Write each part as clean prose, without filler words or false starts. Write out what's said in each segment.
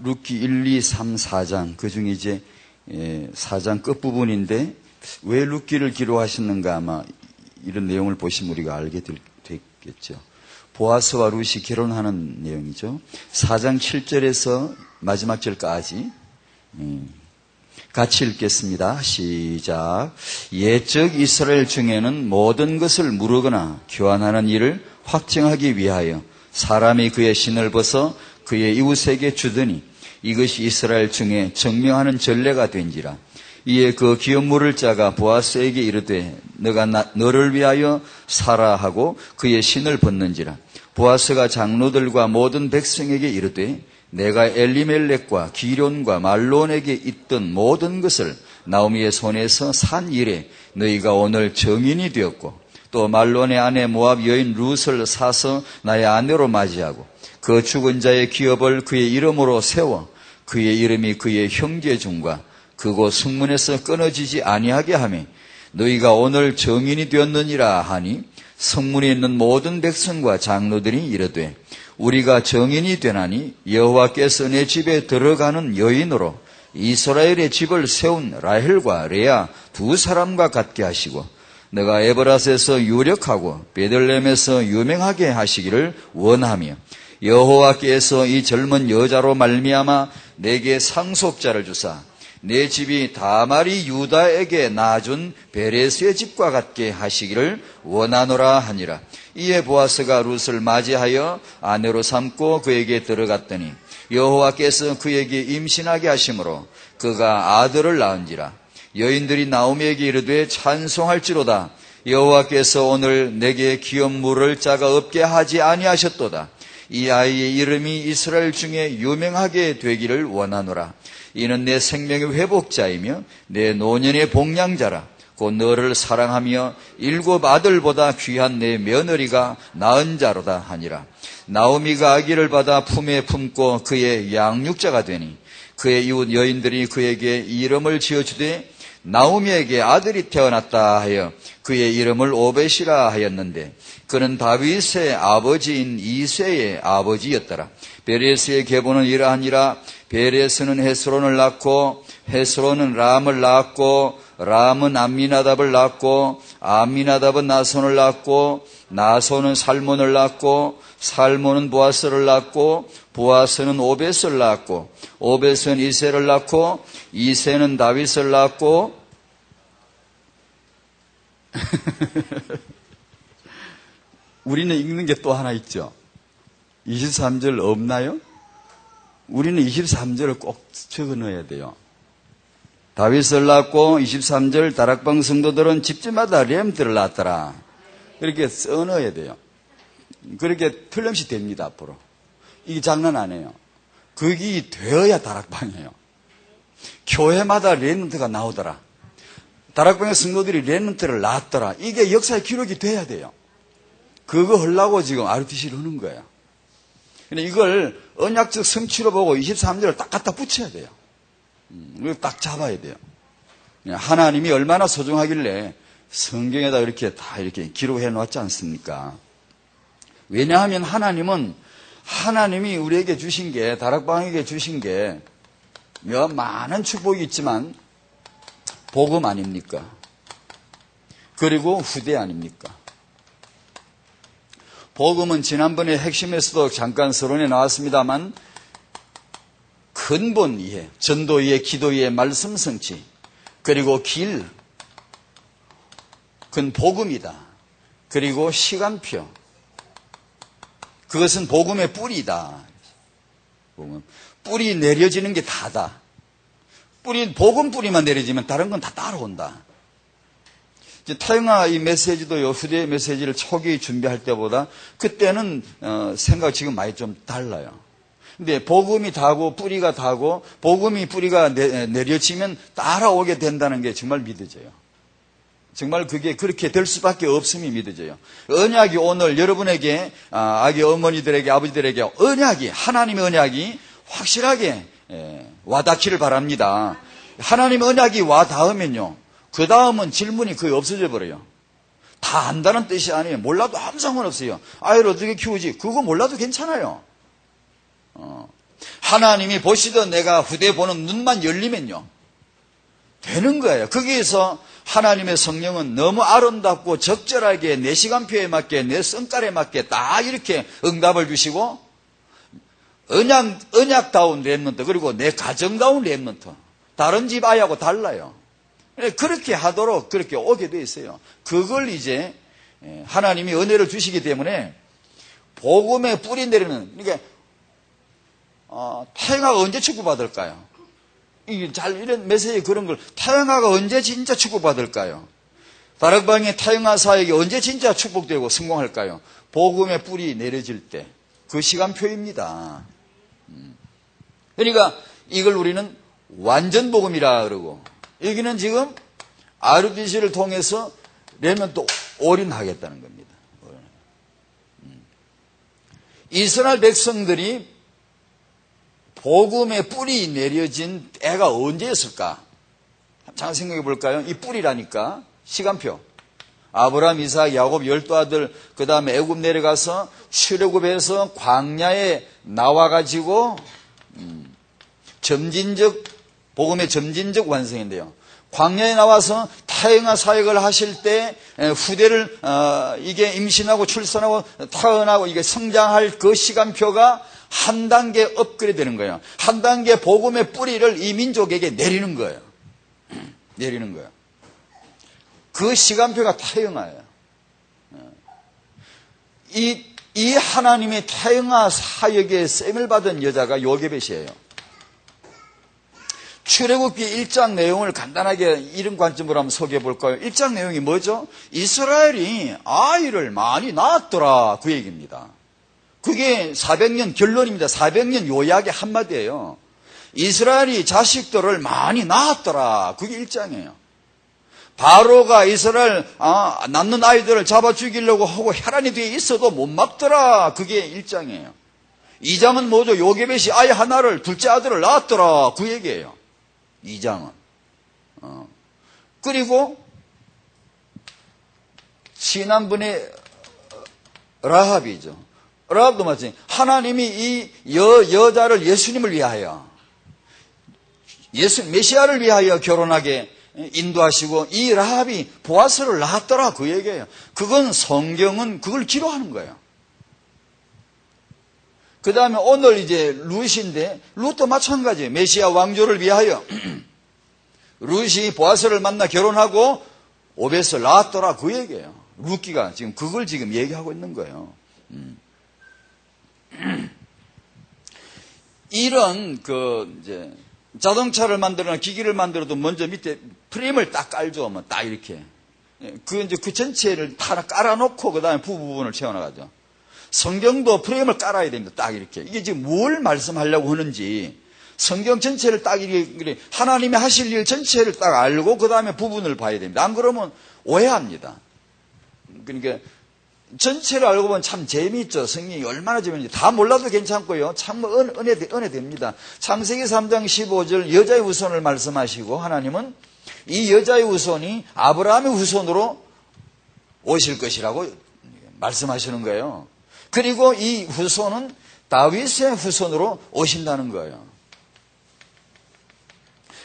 룻기 1, 2, 3, 4장 그 중에 이제 4장 끝부분인데 왜 룻기를 기록하셨는가 아마 이런 내용을 보시면 우리가 알게 되겠죠. 보아스와 룻이 결혼하는 내용이죠. 4장 7절에서 마지막 절까지 같이 읽겠습니다. 시작. 옛적 이스라엘 중에는 모든 것을 무르거나 교환하는 일을 확증하기 위하여 사람이 그의 신을 벗어 그의 이웃에게 주더니 이것이 이스라엘 중에 증명하는 전례가 된지라. 이에 그 기업 물을 자가 보아스에게 이르되 너가 너를 위하여 사라 하고 그의 신을 벗는지라. 보아스가 장로들과 모든 백성에게 이르되 내가 엘리멜렉과 기론과 말론에게 있던 모든 것을 나오미의 손에서 산 이래 너희가 오늘 정인이 되었고 또 말론의 아내 모압 여인 룻을 사서 나의 아내로 맞이하고 그 죽은 자의 기업을 그의 이름으로 세워 그의 이름이 그의 형제 중과 그곳 성문에서 끊어지지 아니하게 하며 너희가 오늘 정인이 되었느니라 하니 성문에 있는 모든 백성과 장로들이 이르되 우리가 정인이 되나니 여호와께서 내 집에 들어가는 여인으로 이스라엘의 집을 세운 라헬과 레아 두 사람과 같게 하시고 내가 에브라스에서 유력하고 베들레헴에서 유명하게 하시기를 원하며 여호와께서 이 젊은 여자로 말미암아 내게 상속자를 주사 내 집이 다말이 유다에게 낳아준 베레스의 집과 같게 하시기를 원하노라 하니라. 이에 보아스가 룻을 맞이하여 아내로 삼고 그에게 들어갔더니 여호와께서 그에게 임신하게 하심으로 그가 아들을 낳은지라. 여인들이 나오미에게 이르되 찬송할지로다. 여호와께서 오늘 내게 기업 물을 자가 없게 하지 아니하셨도다. 이 아이의 이름이 이스라엘 중에 유명하게 되기를 원하노라. 이는 내 생명의 회복자이며 내 노년의 복량자라. 곧 너를 사랑하며 7 아들보다 귀한 내 며느리가 낳은 자로다 하니라. 나오미가 아기를 받아 품에 품고 그의 양육자가 되니 그의 이웃 여인들이 그에게 이름을 지어주되 나오미에게 아들이 태어났다 하여 그의 이름을 오벳이라 하였는데 그는 다윗의 아버지인 이새의 아버지였더라. 베레스의 계보는 이러하니라. 베레스는 헤스론을 낳고 헤스론은 람을 낳았고 람은 암미나답을 낳고 암미나답은 나손을 낳고 나손은 살몬을 낳고 살몬은 보아스를 낳고 보아스는 오벳을 낳고 오벳은 이새를 낳고 이새는 다윗을 낳고 우리는 읽는 게 또 하나 있죠. 23절 없나요? 우리는 23절을 꼭 적어 넣어야 돼요. 다윗을 낳고 23절 다락방 성도들은 집집마다 렘들을 낳았더라. 이렇게 써 넣어야 돼요. 그렇게 틀림없이 됩니다. 앞으로. 이게 장난 아니에요. 그게 되어야 다락방이에요. 교회마다 렘넌트가 나오더라. 다락방의 성도들이 렘넌트를 낳았더라. 이게 역사의 기록이 돼야 돼요. 그거 하려고 지금 RTC를 하는 거예요. 근데 이걸 언약적 성취로 보고 23절을 딱 갖다 붙여야 돼요. 이걸 딱 잡아야 돼요. 하나님이 얼마나 소중하길래 성경에다 이렇게 다 이렇게 기록해 놓았지 않습니까? 왜냐하면 하나님이 우리에게 주신 게, 다락방에게 주신 게 많은 축복이 있지만 복음 아닙니까? 그리고 후대 아닙니까? 복음은 지난번에 핵심에서도 잠깐 서론에 나왔습니다만 근본 이해, 전도 이해, 기도 이해, 말씀 성취, 그리고 길, 그건 복음이다. 그리고 시간표, 그것은 복음의 뿌리다. 뿌리 내려지는 게 다다. 복음 뿌리만 내려지면 다른 건 다 따라온다. 타영아 이 메시지도요, 후대의 메시지를 초기 준비할 때보다 그때는 생각 지금 많이 좀 달라요. 근데 복음이 다고 뿌리가 다고 복음이 뿌리가 내려지면 따라오게 된다는 게 정말 믿어져요. 정말 그게 그렇게 될 수밖에 없음이 믿어져요. 언약이 오늘 여러분에게, 아기 어머니들에게, 아버지들에게 하나님의 언약이 확실하게 와닿기를 바랍니다. 하나님의 언약이 와닿으면요, 그 다음은 질문이 거의 없어져 버려요. 다 안다는 뜻이 아니에요. 몰라도 아무 상관없어요. 아이를 어떻게 키우지? 그거 몰라도 괜찮아요. 하나님이 보시던 내가 후대 보는 눈만 열리면요, 되는 거예요. 거기에서 하나님의 성령은 너무 아름답고 적절하게 내 시간표에 맞게 내 성깔에 맞게 딱 이렇게 응답을 주시고, 언약다운 렘넌트, 그리고 내 가정다운 렘넌트, 다른 집 아이하고 달라요. 그렇게 하도록 그렇게 오게 돼 있어요. 그걸 이제 하나님이 은혜를 주시기 때문에 복음의 뿌리 내리는, 그러니까 태영아가 언제 축복받을까요? 이런 메시지 그런 걸 태영아가 언제 진짜 축복받을까요? 다락방의 태영아 사역이 언제 진짜 축복되고 성공할까요? 복음의 뿌리 내려질 때, 그 시간표입니다. 그러니까 이걸 우리는 완전 복음이라 그러고, 여기는 지금 RBC를 통해서 렘넌트 올인하겠다는 겁니다. 이스라엘 백성들이 복음의 뿌리 내려진 때가 언제였을까? 잠깐 생각해 볼까요? 이 뿌리라니까 시간표. 아브라함, 이삭, 야곱 12아들, 그 다음에 애굽 내려가서 출애굽해서 광야에 나와가지고 복음의 점진적 완성인데요. 광야에 나와서 태영아 사역을 하실 때 후대를 이게 임신하고 출산하고 태어나고 이게 성장할 그 시간표가 한 단계 업그레이드 되는 거예요. 한 단계 복음의 뿌리를 이 민족에게 내리는 거예요. 내리는 거예요. 그 시간표가 태영아예요. 이 하나님의 태영아 사역에 셈을 받은 여자가 요게벳이에요. 출애굽기 1장 내용을 간단하게 이런 관점으로 한번 소개해 볼까요? 1장 내용이 뭐죠? 이스라엘이 아이를 많이 낳았더라, 그 얘기입니다. 그게 400년 결론입니다. 400년 요약의 한마디예요. 이스라엘이 자식들을 많이 낳았더라, 그게 1장이에요. 바로가 이스라엘 낳는 아이들을 잡아 죽이려고 하고 혈안이 뒤에 있어도 못 막더라, 그게 1장이에요. 2장은 뭐죠? 요게벳이 아이 하나를, 둘째 아들을 낳았더라, 그 얘기예요. 2장은. 그리고 지난번에 라합이죠. 라합도 마찬가지. 하나님이 이 여자를 예수님을 위하여, 메시아를 위하여 결혼하게 인도하시고 이 라합이 보아스를 낳았더라, 그 얘기예요. 그건 성경은 그걸 기록하는 거예요. 그 다음에 오늘 이제 룻인데, 룻도 마찬가지예요. 메시아 왕조를 위하여 룻이 보아스를 만나 결혼하고 오벳을 낳았더라, 그 얘기예요. 룻기가 지금 그걸 지금 얘기하고 있는 거예요. 이런 이제 자동차를 만들거나 기기를 만들어도 먼저 밑에 프레임을 딱 깔죠. 뭐 딱 이렇게. 이제 그 전체를 하나 깔아놓고 그 다음에 부분을 채워나가죠. 성경도 프레임을 깔아야 됩니다. 딱 이렇게. 이게 지금 뭘 말씀하려고 하는지 성경 전체를 딱 이렇게 하나님이 하실 일 전체를 딱 알고 그 다음에 부분을 봐야 됩니다. 안 그러면 오해합니다. 그러니까 전체를 알고 보면 참 재미있죠. 성경이 얼마나 재미있는지. 다 몰라도 괜찮고요. 참 은혜 됩니다. 창세기 3장 15절 여자의 후손을 말씀하시고 하나님은 이 여자의 후손이 아브라함의 후손으로 오실 것이라고 말씀하시는 거예요. 그리고 이 후손은 다윗의 후손으로 오신다는 거예요.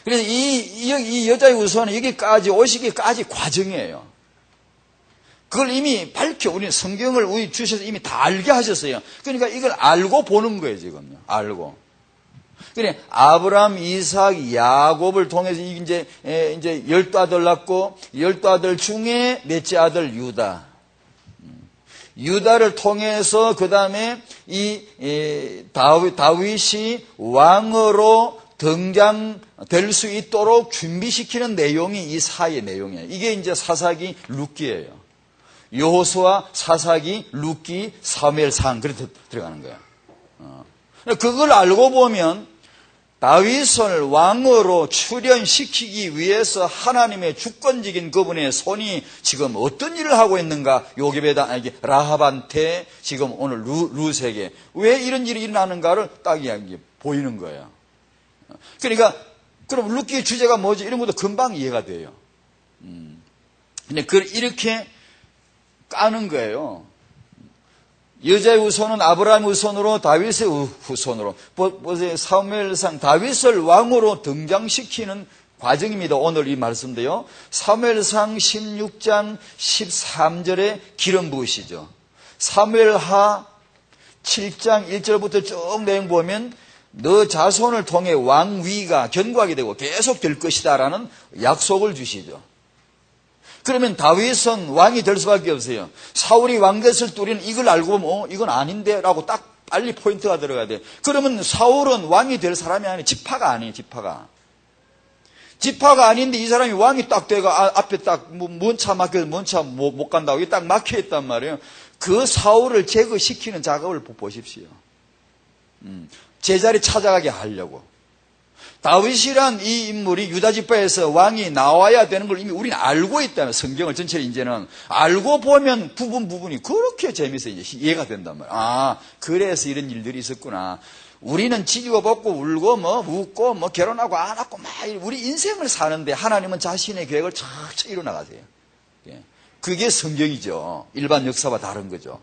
그래서 이 여자의 후손은 여기까지 오시기까지 과정이에요. 그걸 이미 우리는 성경을 우리 주셔서 이미 다 알게 하셨어요. 그러니까 이걸 알고 보는 거예요, 지금요. 알고. 그래, 아브라함, 이삭, 야곱을 통해서 이제 12아들 낳고 12아들 중에 넷째 아들 유다. 유다를 통해서 그 다음에 다윗이 왕으로 등장될 수 있도록 준비시키는 내용이 이 사의 내용이에요. 이게 이제 사사기 룻기예요. 여호수아, 사사기, 룻기, 사무엘상 그렇게 들어가는 거예요. 그걸 알고 보면 다윗을 왕으로 출현시키기 위해서 하나님의 주권적인 그분의 손이 지금 어떤 일을 하고 있는가, 라합한테 지금 오늘 룻에게 왜 이런 일이 일어나는가를 딱 보이는 거예요. 그러니까 그럼 룻기의 주제가 뭐지? 이런 것도 금방 이해가 돼요. 근데 그걸 이렇게 까는 거예요. 여자의 후손은 아브라함의 후손으로 다윗의 후손으로. 보세요. 사무엘상 다윗을 왕으로 등장시키는 과정입니다. 오늘 이 말씀도요. 사무엘상 16장 13절에 기름 부으시죠. 사무엘하 7장 1절부터 쭉 내용 보면 너 자손을 통해 왕위가 견고하게 되고 계속 될 것이다라는 약속을 주시죠. 그러면 다윗은 왕이 될 수밖에 없어요. 사울이 왕됐을 때 우리는 이걸 알고 보면 이건 아닌데 라고 딱 빨리 포인트가 들어가야 돼요. 그러면 사울은 왕이 될 사람이 아니에요. 지파가 아니에요. 지파가 아닌데 이 사람이 왕이 딱 돼가 앞에 딱 뭔 차 막혀서 뭔 차 못 간다고 이게 딱 막혀있단 말이에요. 그 사울을 제거시키는 작업을 보십시오. 제자리 찾아가게 하려고. 다윗이란 이 인물이 유다 지파에서 왕이 나와야 되는 걸 이미 우리는 알고 있다면 성경을 전체를 이제는 알고 보면 부분이 그렇게 재미있어 이제 이해가 된단 말이에요. 아, 그래서 이런 일들이 있었구나. 우리는 지지고 볶고 울고 웃고 결혼하고 안 하고 막 우리 인생을 사는데 하나님은 자신의 계획을 천천히 이뤄나가세요. 그게 성경이죠. 일반 역사와 다른 거죠.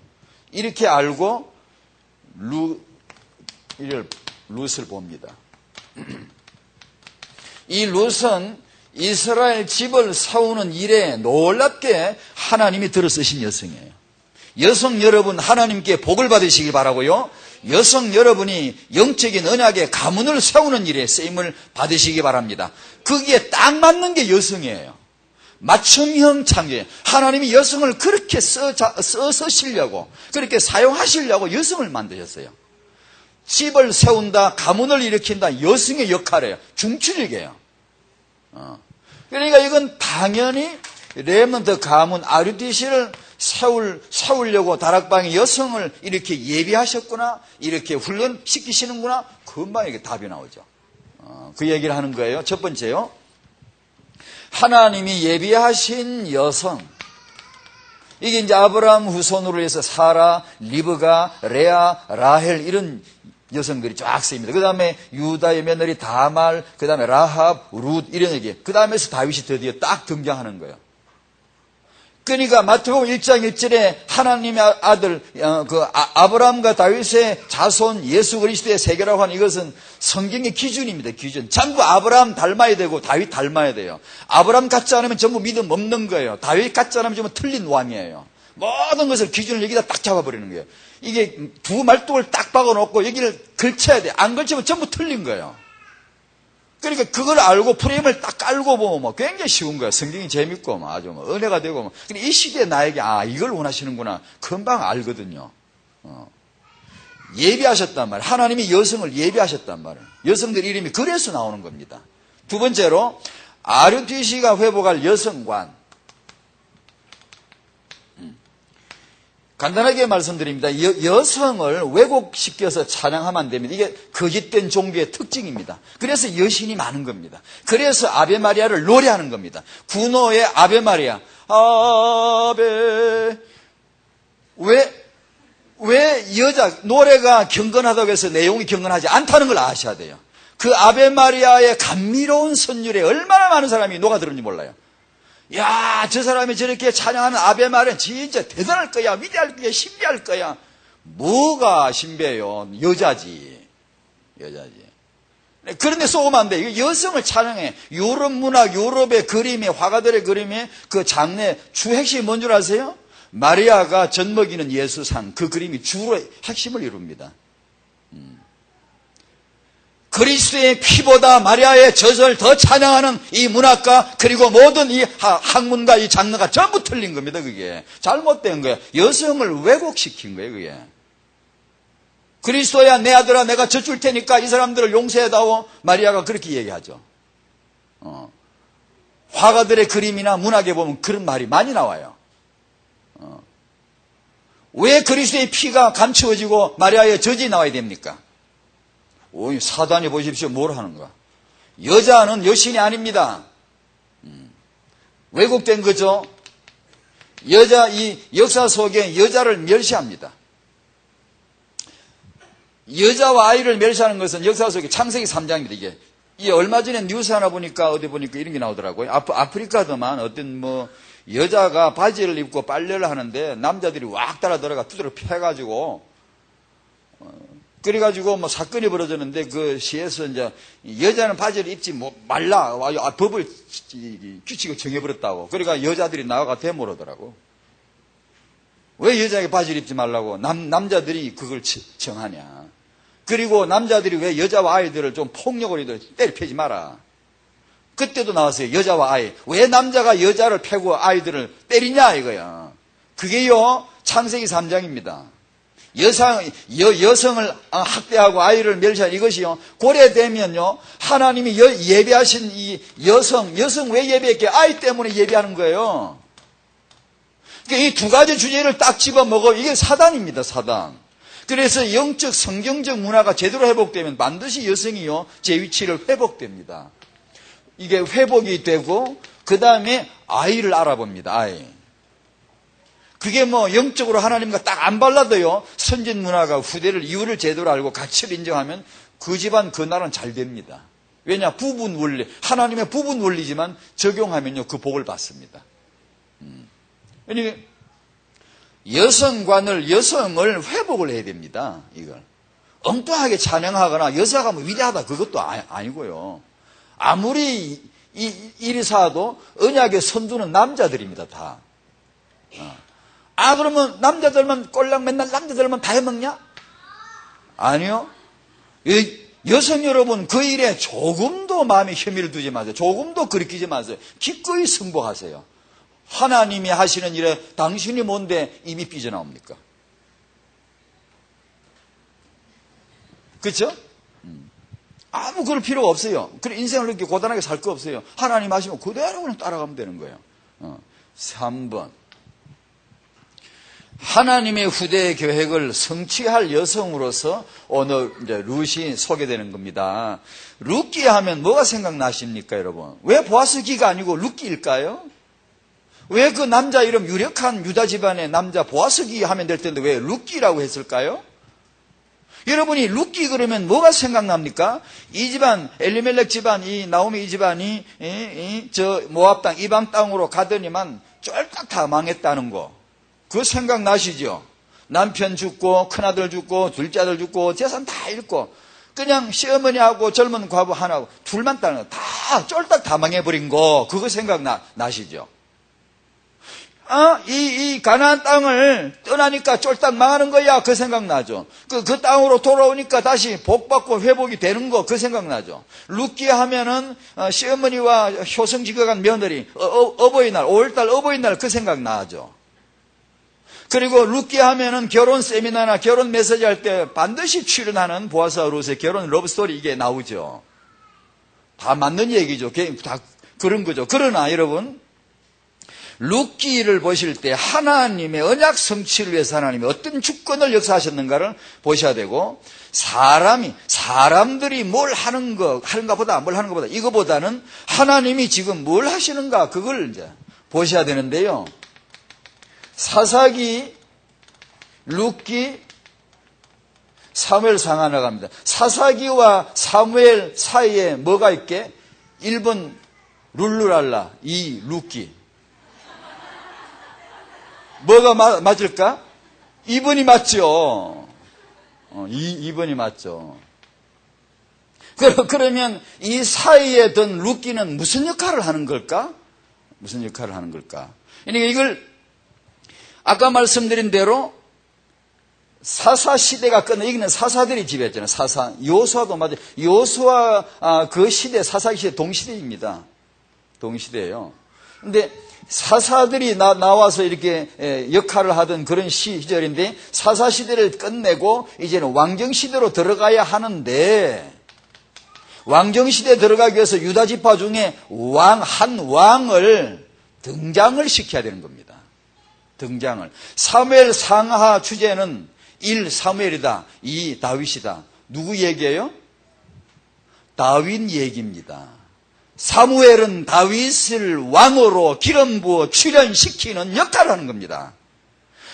이렇게 알고 룻을 봅니다. 이 룻은 이스라엘 집을 세우는 일에 놀랍게 하나님이 들어쓰신 여성이에요. 여성 여러분 하나님께 복을 받으시기 바라고요. 여성 여러분이 영적인 언약의 가문을 세우는 일에 쓰임을 받으시기 바랍니다. 거기에 딱 맞는 게 여성이에요. 맞춤형 창조예요. 하나님이 여성을 그렇게 쓰시려고 그렇게 사용하시려고 여성을 만드셨어요. 집을 세운다, 가문을 일으킨다, 여성의 역할이에요. 중추적이에요. 그러니까 이건 당연히 렘넌트 가문 아류티시를 세우려고 다락방에 여성을 이렇게 예비하셨구나, 이렇게 훈련시키시는구나, 금방 이게 답이 나오죠. 그 얘기를 하는 거예요. 첫 번째요. 하나님이 예비하신 여성. 이게 이제 아브라함 후손으로 해서 사라, 리브가, 레아, 라헬 이런 여성들이 쫙 쓰입니다. 그 다음에 유다의 며느리 다말, 그 다음에 라합, 룻 이런 얘기. 그 다음에서 다윗이 드디어 딱 등장하는 거예요. 그러니까 마태복음 1장 1절에 하나님의 아들 아브라함과 다윗의 자손 예수 그리스도의 세계라고 하는 이것은 성경의 기준입니다. 기준. 전부 아브라함 닮아야 되고 다윗 닮아야 돼요. 아브라함 같지 않으면 전부 믿음 없는 거예요. 다윗 같지 않으면 전부 틀린 왕이에요. 모든 것을 기준을 여기다 딱 잡아버리는 거예요. 이게 두 말뚝을 딱 박아놓고 여기를 걸쳐야 돼. 안 걸치면 전부 틀린 거예요. 그러니까 그걸 알고 프레임을 딱 깔고 보면 굉장히 쉬운 거예요. 성경이 재밌고 아주 은혜가 되고. 근데 이 시대에 나에게 이걸 원하시는구나. 금방 알거든요. 예비하셨단 말이에요. 하나님이 여성을 예비하셨단 말이에요. 여성들 이름이 그래서 나오는 겁니다. 두 번째로 아류티시가 회복할 여성관. 간단하게 말씀드립니다. 여성을 왜곡시켜서 찬양하면 안 됩니다. 이게 거짓된 종교의 특징입니다. 그래서 여신이 많은 겁니다. 그래서 아베 마리아를 노래하는 겁니다. 구노의 아베 마리아. 아베. 왜 노래가 경건하다고 해서 내용이 경건하지 않다는 걸 아셔야 돼요. 그 아베 마리아의 감미로운 선율에 얼마나 많은 사람이 녹아들었는지 몰라요. 야, 저 사람이 저렇게 찬양하는 아베 마리아 진짜 대단할 거야, 위대할 거야, 신비할 거야. 뭐가 신비해요? 여자지. 그런데 쏘면 안 돼. 이거 여성을 찬양해. 유럽 문학, 유럽의 그림에, 화가들의 그림에 그 장래 주 핵심이 뭔 줄 아세요? 마리아가 젖먹이는 예수상, 그 그림이 주로 핵심을 이룹니다. 그리스도의 피보다 마리아의 젖을 더 찬양하는 이 문학과 그리고 모든 이 학문과 이 장르가 전부 틀린 겁니다. 그게 잘못된 거예요. 여성을 왜곡시킨 거예요. 그게 그리스도야 내 아들아 내가 젖 줄 테니까 이 사람들을 용서해다오. 마리아가 그렇게 얘기하죠. 화가들의 그림이나 문학에 보면 그런 말이 많이 나와요. 왜 그리스도의 피가 감추어지고 마리아의 젖이 나와야 됩니까? 사단이 보십시오. 뭘 하는가. 여자는 여신이 아닙니다. 왜곡된 거죠. 이 역사 속에 여자를 멸시합니다. 여자와 아이를 멸시하는 것은 역사 속에 창세기 3장입니다. 이게 얼마 전에 뉴스 하나 보니까 어디 보니까 이런 게 나오더라고요. 아프리카더만 어떤 여자가 바지를 입고 빨래를 하는데 남자들이 왁 따라 들어가 두드러 패가지고 그래가지고 뭐 사건이 벌어졌는데 그 시에서 이제 여자는 바지를 입지 말라 법을 규칙을 정해버렸다고. 그러니까 여자들이 나와가 대모르더라고. 왜 여자에게 바지를 입지 말라고 남자들이 그걸 정하냐. 그리고 남자들이 왜 여자와 아이들을 좀 폭력으로 때려 패지 마라. 그때도 나왔어요. 여자와 아이. 왜 남자가 여자를 패고 아이들을 때리냐 이거야. 그게요 창세기 3장입니다. 여성을 학대하고 아이를 멸시한 이것이요. 고려되면요. 하나님이 예배하신 이 여성 왜 예배했게? 아이 때문에 예배하는 거예요. 그러니까 이 두 가지 주제를 딱 집어 먹어. 이게 사단입니다, 사단. 그래서 영적, 성경적 문화가 제대로 회복되면 반드시 여성이요. 제 위치를 회복됩니다. 이게 회복이 되고, 그 다음에 아이를 알아봅니다, 아이. 그게 뭐 영적으로 하나님과 딱 안 발라도요. 선진 문화가 후대를 이유를 제대로 알고 가치를 인정하면 그 집안 그 나라는 잘 됩니다. 왜냐? 부분 원리, 하나님의 부분 원리지만 적용하면요 그 복을 받습니다. 그러니까 여성을 회복을 해야 됩니다. 이걸 엉뚱하게 찬양하거나 여자가 뭐 위대하다 그것도 아니고요. 아무리 이리사도 언약의 선두는 남자들입니다. 다. 그러면 남자들만 꼴랑 맨날 남자들만 다 해먹냐? 아니요. 여성 여러분 그 일에 조금도 마음에 혐의를 두지 마세요. 조금도 그리키지 마세요. 기꺼이 승복하세요. 하나님이 하시는 일에 당신이 뭔데 입이 삐져나옵니까? 그렇죠? 아무 그럴 필요가 없어요. 그래 인생을 그렇게 고단하게 살 거 없어요. 하나님 하시면 그대로 그냥 따라가면 되는 거예요. 3번. 하나님의 후대 계획을 성취할 여성으로서 오늘 이제 룻이 소개되는 겁니다. 룻기 하면 뭐가 생각나십니까, 여러분? 왜 보아스기가 아니고 룻기일까요? 왜 그 남자 이름 유력한 유다 집안의 남자 보아스기 하면 될 텐데 왜 룻기라고 했을까요? 여러분이 룻기 그러면 뭐가 생각납니까? 이 집안 엘리멜렉 집안 이 나오미 이 집안이 저 모압 땅 이방 땅으로 가더니만 쫄딱 다 망했다는 거. 그거 생각나시죠? 남편 죽고 큰아들 죽고 둘째 아들 죽고 재산 다 잃고 그냥 시어머니하고 젊은 과부 하나하고 둘만 따는 거 다 쫄딱 다 망해버린 거 그거 생각나시죠? 이 가나안 땅을 떠나니까 쫄딱 망하는 거야. 그 생각나죠. 그 땅으로 돌아오니까 다시 복받고 회복이 되는 거 그 생각나죠. 룻기 하면은 시어머니와 효성지거간 며느리 어버이날 5월달 어버이날 그 생각나죠. 그리고 룻기 하면은 결혼 세미나나 결혼 메시지 할 때 반드시 출연하는 보아스와 룻의 결혼 러브스토리 이게 나오죠. 다 맞는 얘기죠. 다 그런 거죠. 그러나 여러분 룻기를 보실 때 하나님의 언약 성취를 위해서 하나님이 어떤 주권을 역사하셨는가를 보셔야 되고 사람들이 뭘 하는가 보다 이거보다는 하나님이 지금 뭘 하시는가 그걸 이제 보셔야 되는데요. 사사기, 룻기, 사무엘상 하나 갑니다. 사사기와 사무엘 사이에 뭐가 있게? 1번 룰루랄라, 2 룻기. 뭐가 맞을까? 2번이 맞죠. 2번이 맞죠. 그러면 이 사이에 든 룻기는 무슨 역할을 하는 걸까? 무슨 역할을 하는 걸까? 그러니까 이걸 아까 말씀드린 대로 사사 시대가 끝나 여기는 사사들이 지배했잖아요. 사사 요수아도 맞아요. 요수아 그 시대 사사 시대 동시대입니다. 동시대예요. 근데 사사들이 나와서 이렇게 역할을 하던 그런 시절인데 사사 시대를 끝내고 이제는 왕정 시대로 들어가야 하는데 왕정 시대에 들어가기 위해서 유다 지파 중에 한 왕을 등장을 시켜야 되는 겁니다. 등장을. 사무엘 상하 주제는 1 사무엘이다. 2 다윗이다. 누구 얘기예요? 다윗 얘기입니다. 사무엘은 다윗을 왕으로 기름 부어 출현시키는 역할을 하는 겁니다.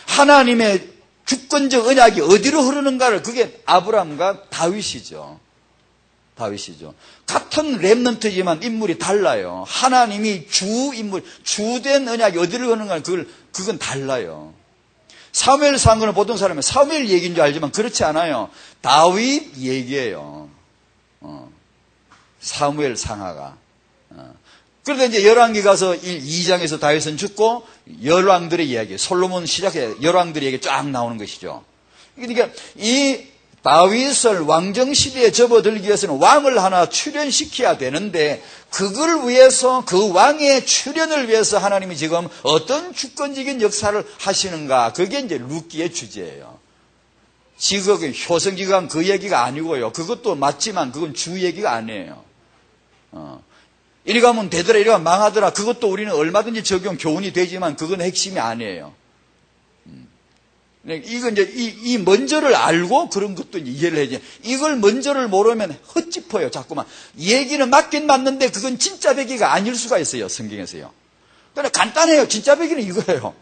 하나님의 주권적 언약이 어디로 흐르는가를 그게 아브라함과 다윗이죠. 다윗이죠. 같은 렘넌트지만 인물이 달라요. 하나님이 주된 언약이 어디를 거는가 그건 달라요. 사무엘상은 보통 사람은 사무엘 얘기인 줄 알지만 그렇지 않아요. 다윗 얘기예요. 사무엘 상하가. 그런데 이제 열왕기 가서 2장에서 다윗은 죽고 열왕들의 이야기, 솔로몬 시작해 열왕들의 얘기 쫙 나오는 것이죠. 그러니까 이 다윗을 왕정 시대에 접어들기 위해서는 왕을 하나 출현시켜야 되는데 그걸 위해서 그 왕의 출현을 위해서 하나님이 지금 어떤 주권적인 역사를 하시는가, 그게 이제 룻기의 주제예요. 지금 효성기간 그 얘기가 아니고요. 그것도 맞지만 그건 주 얘기가 아니에요. 이리 가면 되더라, 이리 가면 망하더라. 그것도 우리는 얼마든지 적용, 교훈이 되지만 그건 핵심이 아니에요. 이건 이제 이 먼저를 알고 그런 것도 이해를 해야지. 이걸 먼저를 모르면 헛짚어요, 자꾸만. 얘기는 맞긴 맞는데 그건 진짜 배기가 아닐 수가 있어요, 성경에서요. 그러나 간단해요. 진짜 배기는 이거예요.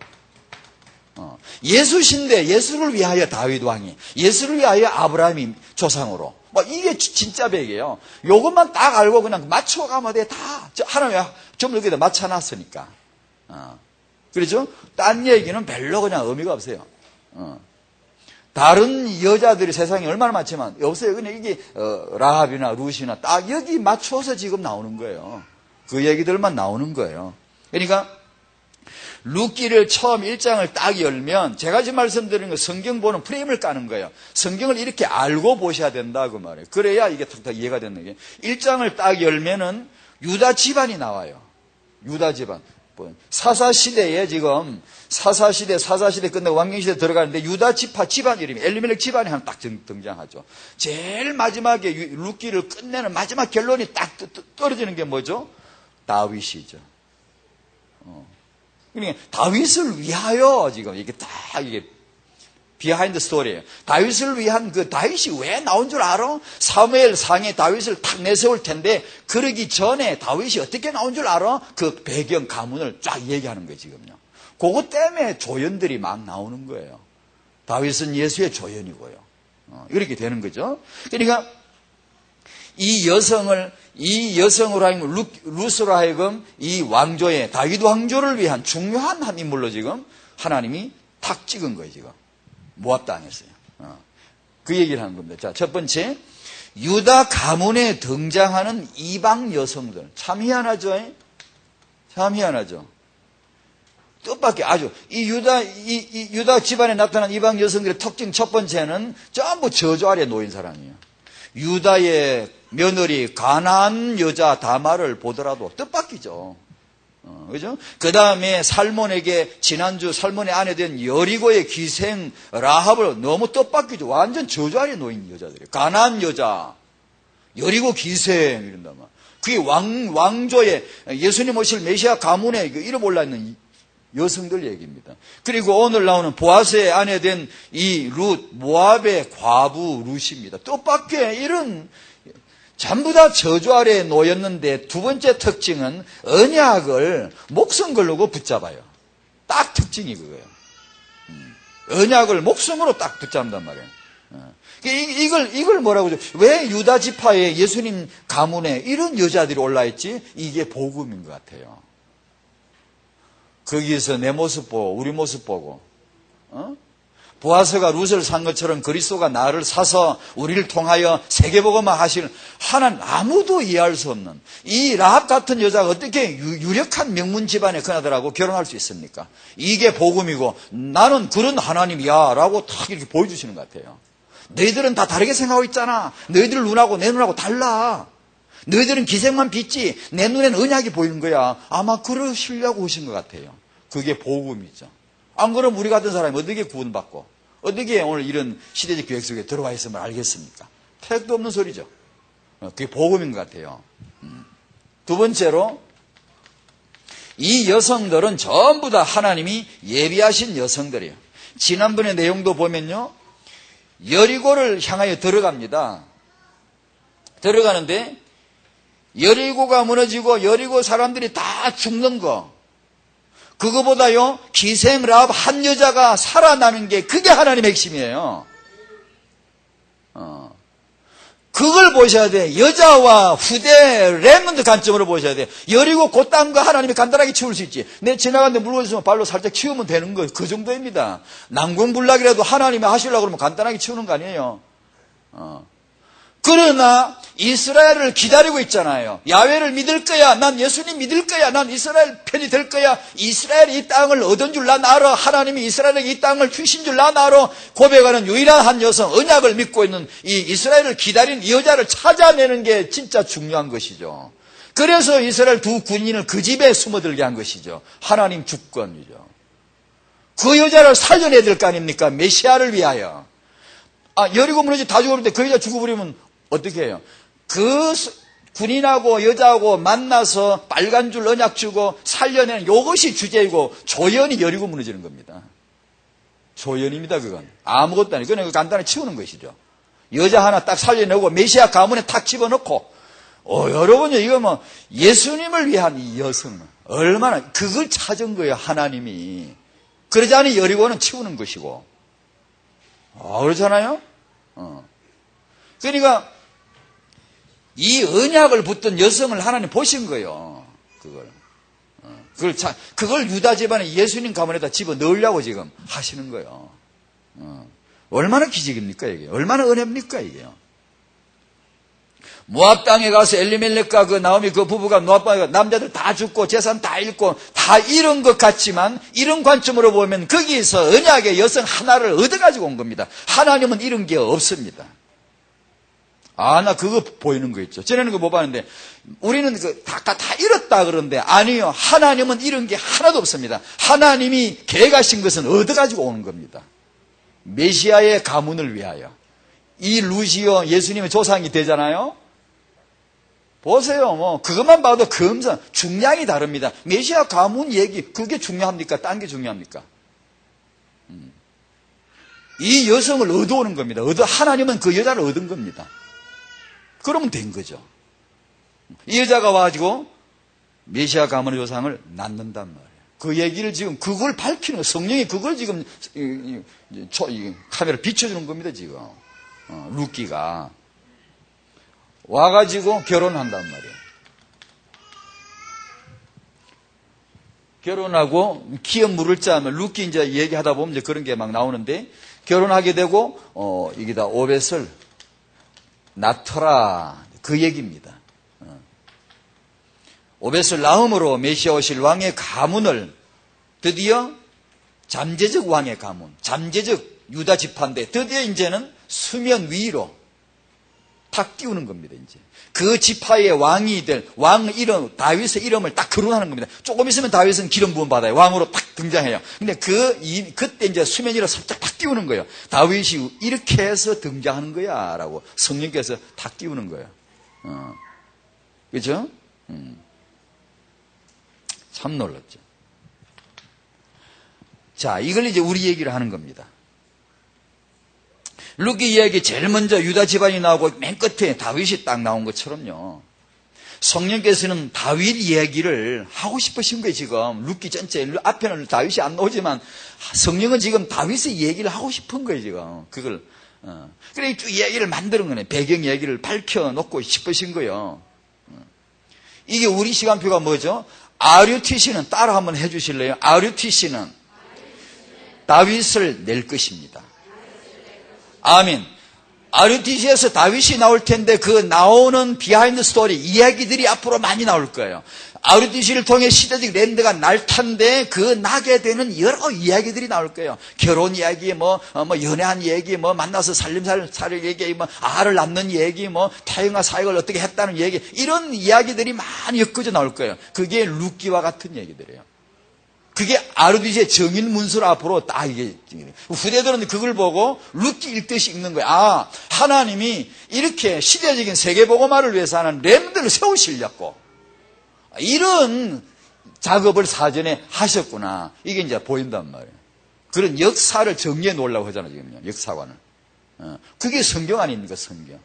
예수신데 예수를 위하여 다윗 왕이, 예수를 위하여 아브라함이 조상으로. 이게 진짜 배기예요. 요것만 딱 알고 그냥 맞춰가면 돼. 다 하나님 전부 여기다 맞춰놨으니까. 그렇죠? 딴 얘기는 별로 그냥 의미가 없어요. 다른 여자들이 세상에 얼마나 많지만 없어요. 그냥 이게 라합이나 룻이나 딱 여기 맞춰서 지금 나오는 거예요. 그 얘기들만 나오는 거예요. 그러니까 룻기를 처음 1장을 딱 열면 제가 지금 말씀드린 거 성경 보는 프레임을 까는 거예요. 성경을 이렇게 알고 보셔야 된다고 말해요. 그래야 이게 탁탁 이해가 되는 게 1장을 딱 열면은 유다 집안이 나와요. 유다 집안. 사사시대에 지금 사사시대 끝나고 왕경시대 들어가는데 유다 집안 이름이 엘리멜렉 집안이 하나 딱 등장하죠. 제일 마지막에 룻기를 끝내는 마지막 결론이 딱 떨어지는 게 뭐죠? 다윗이죠. 그러니까 다윗을 위하여 지금 이게 딱 이게 비하인드 스토리예요. 다윗을 위한 그 다윗이 왜 나온 줄 알아? 사무엘 상에 다윗을 탁 내세울 텐데 그러기 전에 다윗이 어떻게 나온 줄 알아? 그 배경 가문을 쫙 얘기하는 거예요, 지금요. 그것 때문에 조연들이 막 나오는 거예요. 다윗은 예수의 조연이고요. 이렇게 되는 거죠. 그러니까 이 여성으로 하여금 룻으로 하여금 이 왕조의 다윗 왕조를 위한 중요한 한 인물로 지금 하나님이 탁 찍은 거예요, 지금. 모압 당했어요. 그 얘기를 하는 겁니다. 자, 첫 번째, 유다 가문에 등장하는 이방 여성들. 참 희한하죠? 참 희한하죠? 뜻밖의 아주, 이 유다 집안에 나타난 이방 여성들의 특징 첫 번째는 전부 저주 아래 놓인 사람이에요. 유다의 며느리 가나안 여자 다말을 보더라도 뜻밖이죠. 그죠? 그 다음에 살몬에게 지난주 살몬의 아내 된 여리고의 기생 라합을 너무 뜻밖이죠. 완전 저주 아래 놓인 여자들이에요. 가나안 여자, 여리고 기생 이런다 말. 그게 왕조의 예수님 오실 메시아 가문의 이름 올라 있는 여성들 얘기입니다. 그리고 오늘 나오는 보아스의 아내 된 이 룻, 모압의 과부 룻입니다. 뜻밖의 이런 전부 다 저주 아래에 놓였는데 두 번째 특징은 언약을 목숨 걸고 붙잡아요. 딱 특징이 그거예요. 언약을 목숨으로 딱 붙잡는단 말이에요. 이걸 뭐라고 하죠? 왜 유다 지파에 예수님 가문에 이런 여자들이 올라있지? 이게 복음인 것 같아요. 거기에서 내 모습 보고 우리 모습 보고 보아스가 룻을 산 것처럼 그리스도가 나를 사서 우리를 통하여 세계복음화 하실 하나님 아무도 이해할 수 없는 이 라합 같은 여자가 어떻게 유력한 명문 집안의 그나들하고 결혼할 수 있습니까? 이게 복음이고 나는 그런 하나님이야 라고 탁 이렇게 보여주시는 것 같아요. 너희들은 다 다르게 생각하고 있잖아. 너희들 눈하고 내 눈하고 달라. 너희들은 기생만 빚지 내 눈에는 언약이 보이는 거야. 아마 그러시려고 오신 것 같아요. 그게 복음이죠. 안 그러면 우리 같은 사람이 어떻게 구원받고 어떻게 오늘 이런 시대적 계획 속에 들어와 있으면 알겠습니까? 택도 없는 소리죠. 그게 복음인 것 같아요. 두 번째로 이 여성들은 전부 다 하나님이 예비하신 여성들이에요. 지난번의 내용도 보면요. 여리고를 향하여 들어갑니다. 들어가는데 여리고가 무너지고 여리고 사람들이 다 죽는 거 그거보다요 기생 라합 한 여자가 살아나는 게 그게 하나님의 핵심이에요. 그걸 보셔야 돼. 여자와 후대 렘넌트 관점으로 보셔야 돼. 여리고 그 땅 거 하나님이 간단하게 치울 수 있지. 내 지나가는데 물건 있으면 발로 살짝 치우면 되는 거. 그 정도입니다. 난공불락이라도 하나님이 하시려고 그러면 간단하게 치우는 거 아니에요. 그러나 이스라엘을 기다리고 있잖아요. 야훼를 믿을 거야. 난 예수님 믿을 거야. 난 이스라엘 편이 될 거야. 이스라엘이 이 땅을 얻은 줄 난 알아. 하나님이 이스라엘에게 이 땅을 주신 줄 난 알아. 고백하는 유일한 한 여성, 언약을 믿고 있는 이 이스라엘을 기다린 이 여자를 찾아내는 게 진짜 중요한 것이죠. 그래서 이스라엘 두 군인을 그 집에 숨어들게 한 것이죠. 하나님 주권이죠. 그 여자를 살려내야 될 거 아닙니까? 메시아를 위하여. 여리고 무너지 다 죽어버리는데 그 여자 죽어버리면 어떻게 해요? 그 군인하고 여자하고 만나서 빨간 줄 언약 주고 살려내는 이것이 주제이고 조연이 여리고 무너지는 겁니다. 조연입니다. 그건 아무것도 아니고 그냥 간단히 치우는 것이죠. 여자 하나 딱 살려내고 메시아 가문에 탁 집어넣고 여러분요 이거 뭐 예수님을 위한 이 여성은 얼마나 그걸 찾은 거예요. 하나님이. 그러지 않으니 여리고는 치우는 것이고 그렇잖아요. 그러니까 이 언약을 붙든 여성을 하나님 보신 거예요. 그걸 유다 집안에 예수님 가문에다 집어 넣으려고 지금 하시는 거예요. 얼마나 기적입니까 이게? 얼마나 은혜입니까 이게요? 모압 땅에 가서 엘리멜렉과 그 나오미 그 부부가 모압 땅에 남자들 다 죽고 재산 다 잃고 다 잃은 것 같지만 이런 관점으로 보면 거기에서 언약의 여성 하나를 얻어가지고 온 겁니다. 하나님은 잃은 게 없습니다. 나 그거 보이는 거 있죠. 전에는 그거 못 봤는데, 우리는 다 잃었다 그러는데, 아니요. 하나님은 잃은 게 하나도 없습니다. 하나님이 계획하신 것은 얻어가지고 오는 겁니다. 메시아의 가문을 위하여. 이 루시오 예수님의 조상이 되잖아요? 보세요. 그것만 봐도 금성, 중량이 다릅니다. 메시아 가문 얘기, 그게 중요합니까? 딴 게 중요합니까? 이 여성을 얻어오는 겁니다. 하나님은 그 여자를 얻은 겁니다. 그러면 된 거죠. 이 여자가 와가지고 메시아 가문의 조상을 낳는단 말이에요. 그 얘기를 지금 그걸 밝히는 거예요. 성령이 그걸 지금 카메라 비춰주는 겁니다. 지금 루키가 와가지고 결혼한단 말이에요. 결혼하고 기업 물을 짜면 루키 이제 얘기하다 보면 이제 그런 게 막 나오는데 결혼하게 되고 여기다 오벳을 낳더라 그 얘기입니다. 오벳을 낳음으로 메시아 오실 왕의 가문을 드디어 잠재적 왕의 가문, 잠재적 유다 지파인데 드디어 이제는 수면 위로 탁 띄우는 겁니다. 이제 그 지파의 왕이 될 왕 이름 다윗의 이름을 딱 거론하는 겁니다. 조금 있으면 다윗은 기름 부음 받아요. 왕으로 딱 등장해요. 근데 그때 이제 수면 위로 살짝 탁 띄우는 거예요. 다윗이 이렇게 해서 등장하는 거야라고 성령께서 탁 띄우는 거예요. 그렇죠? 참 놀랐죠. 자, 이걸 이제 우리 얘기를 하는 겁니다. 루키 이야기 제일 먼저 유다 집안이 나오고 맨 끝에 다윗이 딱 나온 것처럼요. 성령께서는 다윗 이야기를 하고 싶으신 거예요. 지금 루키 전체 앞에는 다윗이 안 나오지만 성령은 지금 다윗의 얘기를 하고 싶은 거예요. 지금 그걸 그래 쭉 이야기를 만드는 거네. 배경 이야기를 밝혀놓고 싶으신 거예요. 이게 우리 시간표가 뭐죠? RUTC는 따라 한번 해주실래요? RUTC는 다윗을 낼 것입니다. 아멘. RUTC에서 다윗이 나올 텐데 그 나오는 비하인드 스토리 이야기들이 앞으로 많이 나올 거예요. RUTC를 통해 시대적 랜드가 날 텐데 그 나게 되는 여러 이야기들이 나올 거예요. 결혼 이야기, 연애한 얘기, 만나서 살림살 얘기, 알을 낳는 얘기, 태영아 사역을 어떻게 했다는 얘기, 이런 이야기들이 많이 엮어져 나올 거예요. 그게 루키와 같은 얘기들이에요. 그게 RUTC의 정인 문서로 앞으로 딱 이게 후대들은 그걸 보고 루키 읽듯이 읽는 거예요. 하나님이 이렇게 시대적인 세계복음화를 위해서 하는 렘들을 세우시려고 이런 작업을 사전에 하셨구나. 이게 이제 보인단 말이에요. 그런 역사를 정리해 놓으려고 하잖아요, 지금요. 역사관을. 그게 성경 아닙니까, 성경.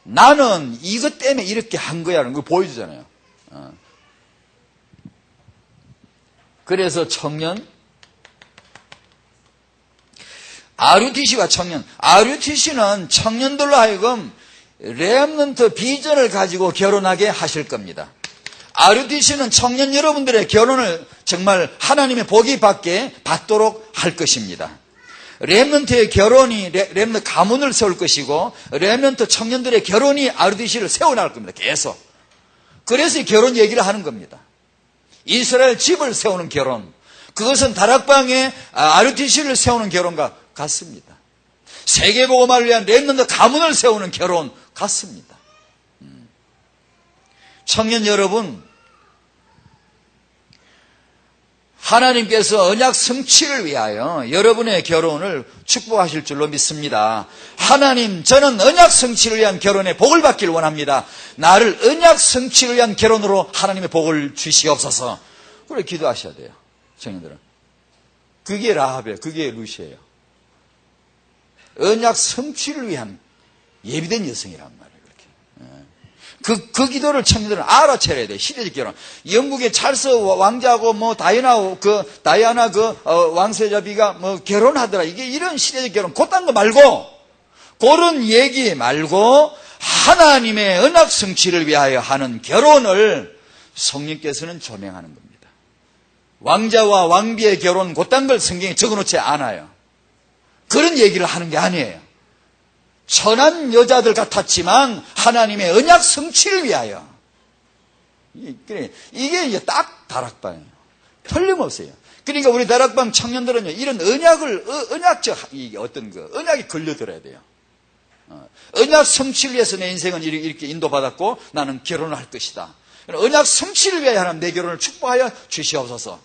나는 이것 때문에 이렇게 한 거야라는 걸 보여주잖아요. 그래서 청년, RUTC와 청년. RUTC는 청년들로 하여금 렘넌트 비전을 가지고 결혼하게 하실 겁니다. RUTC는 청년 여러분들의 결혼을 정말 하나님의 복이 받도록 할 것입니다. 렘넌트의 결혼이 렘넌트 가문을 세울 것이고, 렘넌트 청년들의 결혼이 RUTC를 세워나갈 겁니다. 계속. 그래서 이 결혼 얘기를 하는 겁니다. 이스라엘 집을 세우는 결혼. 그것은 다락방에 RUTC를 세우는 결혼과 같습니다. 세계복음화를 위한 렘넌트 가문을 세우는 결혼 같습니다. 청년 여러분, 하나님께서 언약 성취를 위하여 여러분의 결혼을 축복하실 줄로 믿습니다. 하나님, 저는 언약 성취를 위한 결혼의 복을 받기를 원합니다. 나를 언약 성취를 위한 결혼으로 하나님의 복을 주시옵소서. 그래 기도하셔야 돼요. 청년들은. 그게 라합이에요. 그게 루시예요. 언약 성취를 위한 예비된 여성이란 말이에요. 그 기도를 청년들은 알아채야 돼요. 시대적 결혼. 영국의 찰스 왕자하고 다이아나 왕세자비가 결혼하더라. 이게 이런 시대적 결혼. 그딴 거 말고, 그런 얘기 말고, 하나님의 언약 성취를 위하여 하는 결혼을 성령께서는 조명하는 겁니다. 왕자와 왕비의 결혼, 그딴 걸 성경에 적어놓지 않아요. 그런 얘기를 하는 게 아니에요. 천한 여자들 같았지만 하나님의 언약 성취를 위하여. 이게 이제 딱 다락방이에요. 틀림없어요. 그러니까 우리 다락방 청년들은요, 이런 언약이 걸려들어야 돼요. 언약 성취를 위해서 내 인생은 이렇게 인도받았고 나는 결혼을 할 것이다. 언약 성취를 위하여 하나님 내 결혼을 축복하여 주시옵소서.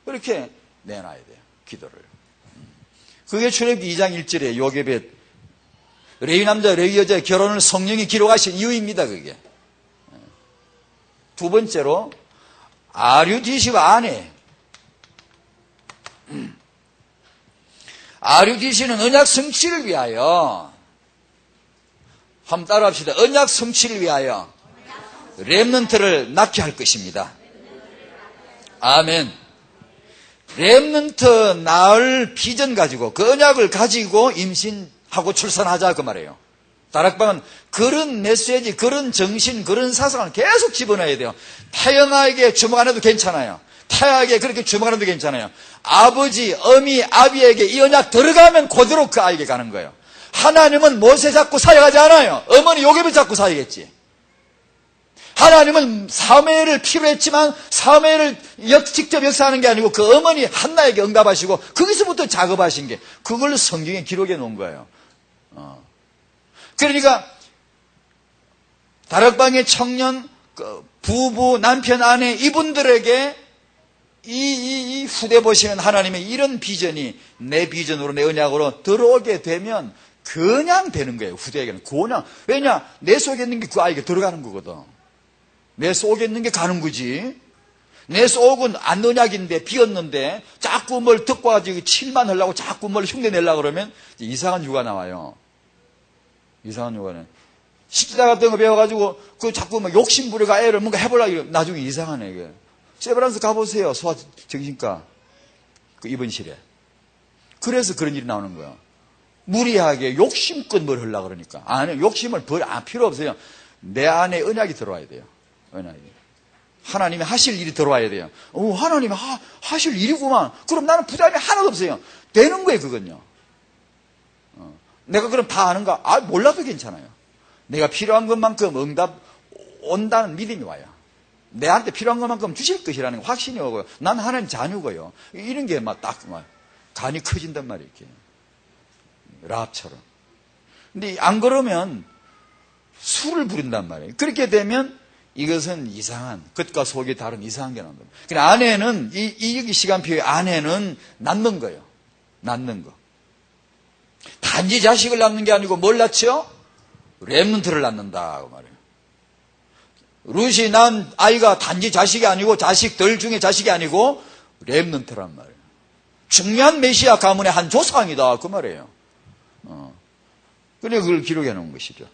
그렇게 내놔야 돼요. 기도를. 그게 출애굽기 2장 1절에 요게벳 레위 남자, 레위 여자의 결혼을 성령이 기록하신 이유입니다. 그게. 두 번째로 RUTC와 아내. RUTC는 언약 성취를 위하여, 한번 따라합시다. 언약 성취를 위하여 렘넌트를 낳게 할 것입니다. 아멘. 렘넌트 낳을 비전 가지고, 그 언약을 가지고 임신하고 출산하자 그 말이에요. 다락방은 그런 메시지, 그런 정신, 그런 사상을 계속 집어넣어야 돼요. 태영아에게 주목 안 해도 괜찮아요. 태아에게 그렇게 주목 안 해도 괜찮아요. 아버지, 어미, 아비에게 이 언약 들어가면 그대로 그 아이에게 가는 거예요. 하나님은 모세 잡고 사역하지 않아요. 어머니 요괴를 잡고 사역했지. 하나님은 사무엘을 필요로 했지만 사무엘을 직접 역사하는 게 아니고 그 어머니 한나에게 응답하시고 거기서부터 작업하신 게, 그걸 성경에 기록해 놓은 거예요. 그러니까 다락방의 청년, 부부, 남편, 아내 이분들에게 이 후대 보시는 하나님의 이런 비전이 내 비전으로, 내 언약으로 들어오게 되면 그냥 되는 거예요. 후대에게는 그냥. 왜냐? 내 속에 있는 게 그 아이에게 들어가는 거거든. 내 속에 있는 게 가는 거지. 내 속은 안 언약인데, 비었는데 자꾸 뭘 듣고 가지고 칠만 하려고 자꾸 뭘 흉내내려고 그러면 이상한 유가 나와요. 이상한 유가는. 십지다 같은 거 배워가지고 그 자꾸 막 욕심 부려가 애를 뭔가 해보려고 이러면 나중에 이상하네. 이게. 세브란스 가보세요. 소아정신과 그 입원실에. 그래서 그런 일이 나오는 거예요. 무리하게 욕심껏 뭘 하려고 그러니까. 아니, 욕심을 필요 없어요. 내 안에 언약이 들어와야 돼요. 언약이. 하나님이 하실 일이 들어와야 돼요. 하나님이 하실 일이구만. 그럼 나는 부담이 하나도 없어요. 되는 거예요, 그건요. 내가 그럼 다 아는가? 몰라도 괜찮아요. 내가 필요한 것만큼 응답 온다는 믿음이 와요. 내한테 필요한 것만큼 주실 것이라는 확신이 오고요. 난 하나님 자녀고요. 이런 게 간이 커진단 말이에요. 이렇게. 라합처럼. 근데 안 그러면 술을 부린단 말이에요. 그렇게 되면 이것은 이상한, 겉과 속이 다른 이상한 게 나오는 거예요. 그러니까 아내는, 이 시간표에 아내는 낳는 거예요. 낳는 거. 단지 자식을 낳는 게 아니고 뭘 낳죠? 렘넌트를 낳는다고 말해요. 룻이 낳은 아이가 단지 자식이 아니고 자식들 중에 자식이 아니고 렘넌트란 말이에요. 중요한 메시아 가문의 한 조상이다 그 말이에요. 그래 그걸 기록해 놓은 것이죠.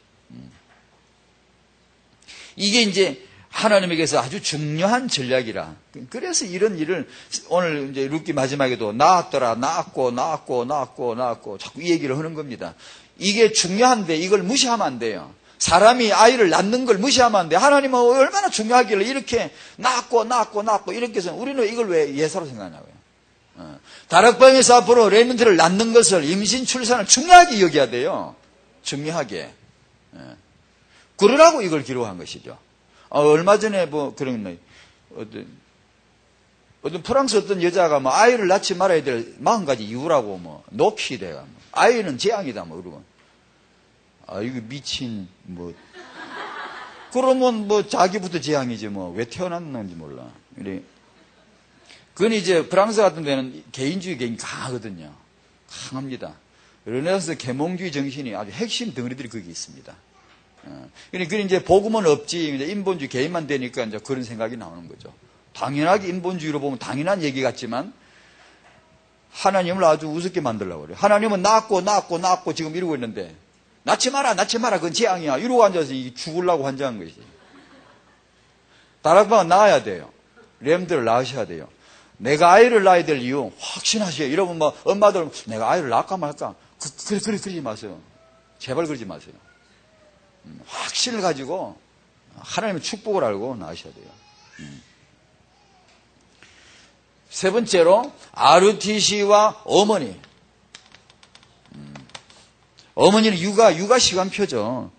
이게 이제 하나님에게서 아주 중요한 전략이라. 그래서 이런 일을 오늘 이제 룻기 마지막에도 낳았더라, 낳았고 자꾸 이 얘기를 하는 겁니다. 이게 중요한데 이걸 무시하면 안 돼요. 사람이 아이를 낳는 걸 무시하면 안 돼요. 하나님은 얼마나 중요하길래 이렇게 낳았고 이렇게 해서 우리는 이걸 왜 예사로 생각하냐고요. 다락방에서 앞으로 렘넌트를 낳는 것을 임신 출산을 중요하게 여겨야 돼요. 중요하게. 그러라고 이걸 기록한 것이죠. 얼마 전에 그런 어떤 프랑스 어떤 여자가 아이를 낳지 말아야 될 40가지 이유라고 노키래가 아이는 재앙이다 그러고 이거 미친 그러면 자기부터 재앙이지 왜 태어났는지 몰라. 그건 이제 프랑스 같은 데는 개인주의 굉장히 강하거든요. 강합니다. 르네상스 계몽주의 정신이 아주 핵심 덩어리들이 거기 있습니다. 그러니까 이제 복음은 없지, 이제 인본주의 개인만 되니까 이제 그런 생각이 나오는 거죠. 당연하게 인본주의로 보면 당연한 얘기 같지만 하나님을 아주 우습게 만들려고 그래요. 하나님은 낳고 지금 이러고 있는데 낳지 마라, 그건 재앙이야. 이러고 앉아서 죽으려고 환장한 것이지. 다락방은 낳아야 돼요. 렘들을 낳으셔야 돼요. 내가 아이를 낳아야 될 이유 확신하셔요. 이러면 엄마들 내가 아이를 낳을까 말까 그러지 마세요. 제발 그러지 마세요. 확신을 가지고 하나님의 축복을 알고 낳으셔야 돼요. 세 번째로 RUTC와 어머니. 어머니는 육아 시간표죠.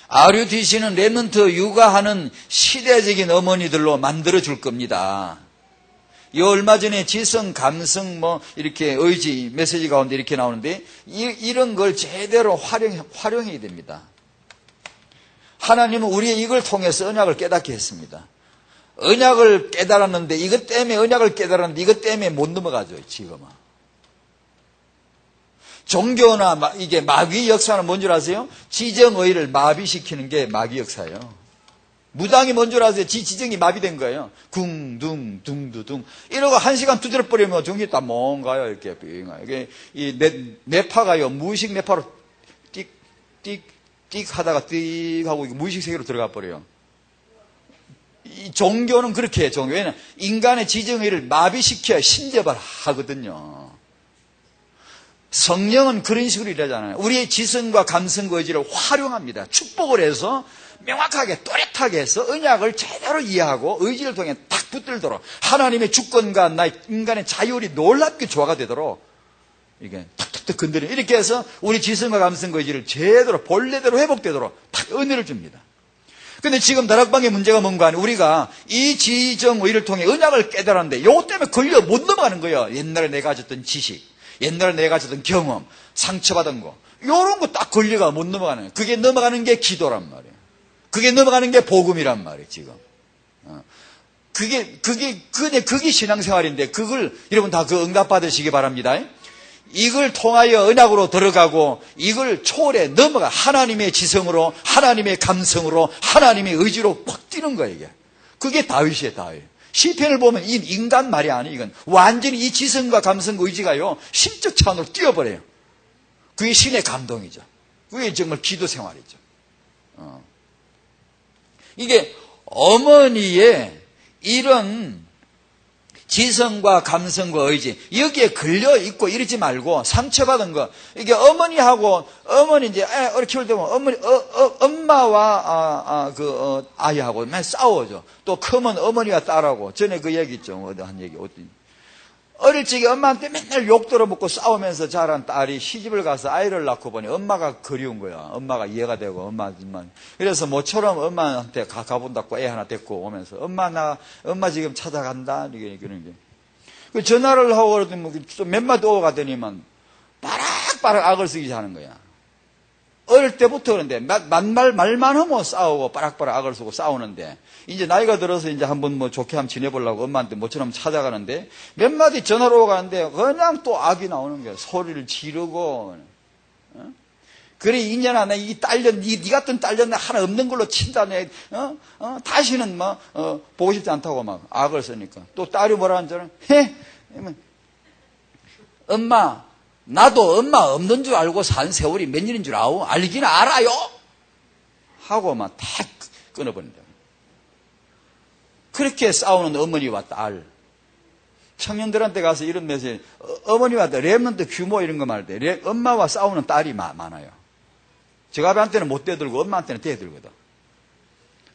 RUTC는 렘넌트 육아하는 시대적인 어머니들로 만들어줄 겁니다. 이 얼마 전에 지성, 감성, 이렇게 의지, 메시지 가운데 이렇게 나오는데, 이런 걸 제대로 활용해야 됩니다. 하나님은 우리의 이걸 통해서 언약을 깨닫게 했습니다. 언약을 깨달았는데, 이것 때문에 언약을 깨달았는데, 이것 때문에 못 넘어가죠, 지금은. 종교나 이게 마귀 역사는 뭔 줄 아세요? 지정의를 마비시키는 게 마귀 역사예요. 무당이 뭔 줄 아세요? 지정이 마비된 거예요. 둥둥 이러고 1시간 두드려 버리면 종이 다 뭔가요? 이렇게 이게 이 뇌파가요. 무의식 뇌파로 띡 하다가 띡 하고 무의식 세계로 들어가 버려요. 이 종교는 그렇게 해요. 왜냐면 인간의 지정의를 마비시켜야 신접을 하거든요. 성령은 그런 식으로 일하잖아요. 우리의 지성과 감성과 의지를 활용합니다. 축복을 해서 명확하게 또렷하게 해서 언약을 제대로 이해하고 의지를 통해 딱 붙들도록 하나님의 주권과 인간의 자율이 놀랍게 조화가 되도록 이게 탁탁탁 건드리는 이렇게 해서 우리 지성과 감성과 의지를 제대로 본래대로 회복되도록 딱 은혜를 줍니다. 근데 지금 다락방의 문제가 뭔가 하니 우리가 이 지정의를 통해 언약을 깨달았는데 이것 때문에 걸려 못 넘어가는 거예요. 옛날에 내가 가졌던 지식, 옛날에 내가 가졌던 경험, 상처받은 거 이런 거 딱 걸려가 못 넘어가는 거예요. 그게 넘어가는 게 기도란 말이에요. 그게 넘어가는 게 복음이란 말이에요, 지금. 그게 신앙생활인데, 그걸, 여러분 다 그 응답받으시기 바랍니다. 이걸 통하여 언약으로 들어가고, 이걸 초월해 넘어가. 하나님의 지성으로, 하나님의 감성으로, 하나님의 의지로 팍 뛰는 거예요, 이게. 그게 다윗이에요, 다윗. 시편을 보면 이 인간 말이 아니에요, 이건. 완전히 이 지성과 감성과 의지가요, 신적 차원으로 뛰어버려요. 그게 신의 감동이죠. 그게 정말 기도 생활이죠. 이게 어머니의 이런 지성과 감성과 의지 여기에 걸려 있고 이러지 말고 상처받은 거 이게 어머니 이제 어리 키울 때면 엄마와 아이하고 맨 싸워죠. 또 크면 어머니와 딸하고 전에 그 얘기 있죠. 한 얘기 어릴 적에 엄마한테 맨날 욕 들어먹고 싸우면서 자란 딸이 시집을 가서 아이를 낳고 보니 엄마가 그리운 거야. 엄마가 이해가 되고 엄마지만 그래서 모처럼 엄마한테 가본다고 애 하나 데리고 오면서 엄마 지금 찾아간다 이게 그런 게. 그 전화를 하고 그러더니 몇 마디 오고 가더니만 빠락빠락 악을 쓰기 하는 거야. 어릴 때부터 그런데 말만 하면 싸우고 빠락빠락 악을 쓰고 싸우는데 이제 나이가 들어서 이제 한번 좋게 한번 지내보려고 엄마한테 모처럼 찾아가는데 몇 마디 전화로 오고 가는데 그냥 또 악이 나오는 거야. 소리를 지르고. 그래 인연아 나 이 딸년 네 같은 딸년 하나 없는 걸로 친다네. 다시는 보고 싶지 않다고 막 악을 쓰니까 또 딸이 뭐라 하는 줄 알아? 엄마 나도 엄마 없는 줄 알고 산 세월이 몇 년인 줄 알기는 알아요? 하고 막 탁 끊어버린다. 그렇게 싸우는 어머니와 딸. 청년들한테 가서 이런 메시지, 어머니와 렘넌트 규모 이런 거 말할 때, 엄마와 싸우는 딸이 많아요. 저 아버한테는 못 대들고 엄마한테는 대들거든.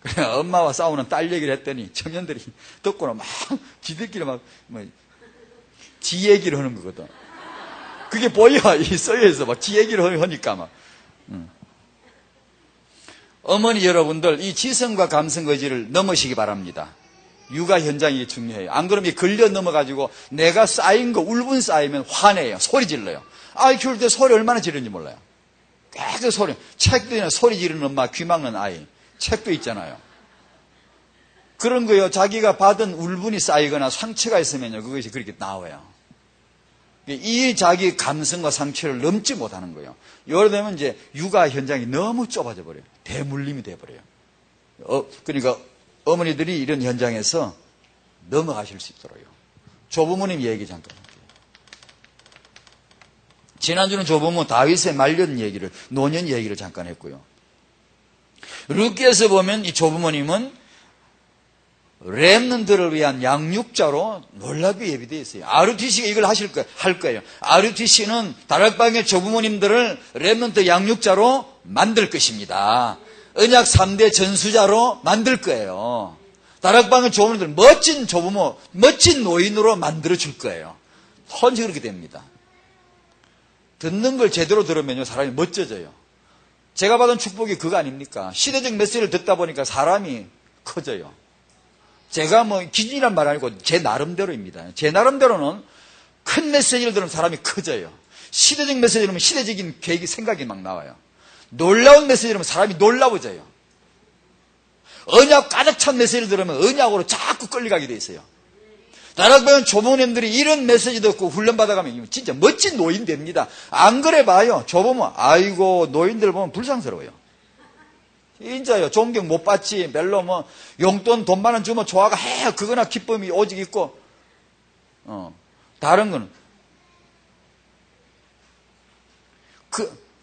그래, 엄마와 싸우는 딸 얘기를 했더니 청년들이 듣고는 막 지들끼리 막, 지 얘기를 하는 거거든. 그게 보여, 이 서예에서 막 지 얘기를 하니까 막. 어머니 여러분들, 이 지성과 감성 거지를 넘으시기 바랍니다. 육아 현장이 중요해요. 안 그러면 걸려 넘어가지고 내가 쌓인 거, 울분 쌓이면 화내요. 소리 질러요. 아이 키울 때 소리 얼마나 지르는지 몰라요. 계속 소리. 책도 있잖아요. 소리 지르는 엄마, 귀 막는 아이. 책도 있잖아요. 그런 거요. 자기가 받은 울분이 쌓이거나 상처가 있으면요. 그것이 그렇게 나와요. 이 자기 감성과 상처를 넘지 못하는 거예요. 예를 들면 이제 육아 현장이 너무 좁아져 버려요. 대물림이 돼버려요. 그러니까 어머니들이 이런 현장에서 넘어가실 수 있도록요. 조부모님 얘기 잠깐 할게요. 지난주는 조부모 다윗의 말년 얘기를, 노년 얘기를 잠깐 했고요. 룻기에서 보면 이 조부모님은 렘넌트를 위한 양육자로 놀랍게 예비되어 있어요. RUTC가 이걸 할 거예요. RUTC는 다락방의 조부모님들을 렘넌트 양육자로 만들 것입니다. 언약 3대 전수자로 만들 거예요. 다락방의 조부모님들 멋진 조부모, 멋진 노인으로 만들어 줄 거예요. 헌지 그렇게 됩니다. 듣는 걸 제대로 들으면요, 사람이 멋져져요. 제가 받은 축복이 그거 아닙니까? 시대적 메시지를 듣다 보니까 사람이 커져요. 제가 기준이란 말 아니고 제 나름대로입니다. 제 나름대로는 큰 메시지를 들으면 사람이 커져요. 시대적 메시지를 들으면 시대적인 계획이, 생각이 막 나와요. 놀라운 메시지를 들으면 사람이 놀라워져요. 언약 가득 찬 메시지를 들으면 언약으로 자꾸 끌려가게 돼 있어요. 다락방은 조부모님들이 이런 메시지 듣고 훈련받아가면 진짜 멋진 노인 됩니다. 안 그래 봐요. 조부모, 아이고, 노인들 보면 불쌍스러워요. 진짜요. 존경 못 받지. 별로 용돈 돈 많은 주면 좋아가 해. 그거나 기쁨이 오직 있고, 다른 거는.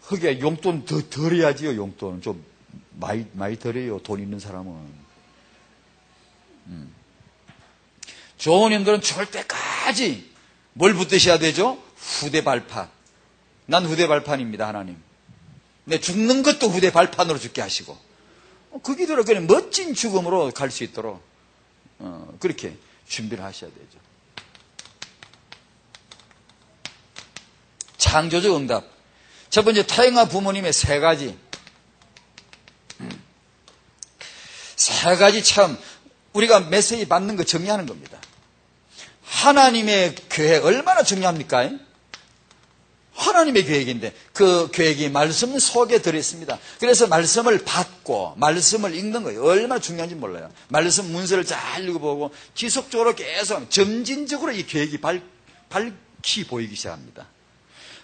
그게 용돈 덜 해야지요. 용돈. 좀 많이 덜해요. 돈 있는 사람은. 조부모님들은 죽을 때까지 뭘 붙드셔야 되죠? 후대 발판. 난 후대 발판입니다, 하나님. 내 죽는 것도 후대 발판으로 죽게 하시고, 그 기도로 그냥 멋진 죽음으로 갈 수 있도록 그렇게 준비를 하셔야 되죠. 창조적 응답. 첫 번째, 타영아 부모님의 세 가지. 세 가지 참 우리가 메시지 받는 거 정리하는 겁니다. 하나님의 계획 얼마나 중요합니까? 하나님의 계획인데 그 계획이 말씀 속에 들어있습니다. 그래서 말씀을 받고 말씀을 읽는 거예요. 얼마나 중요한지 몰라요. 말씀 문서를 잘 읽어보고 지속적으로 계속 점진적으로 이 계획이 밝히 보이기 시작합니다.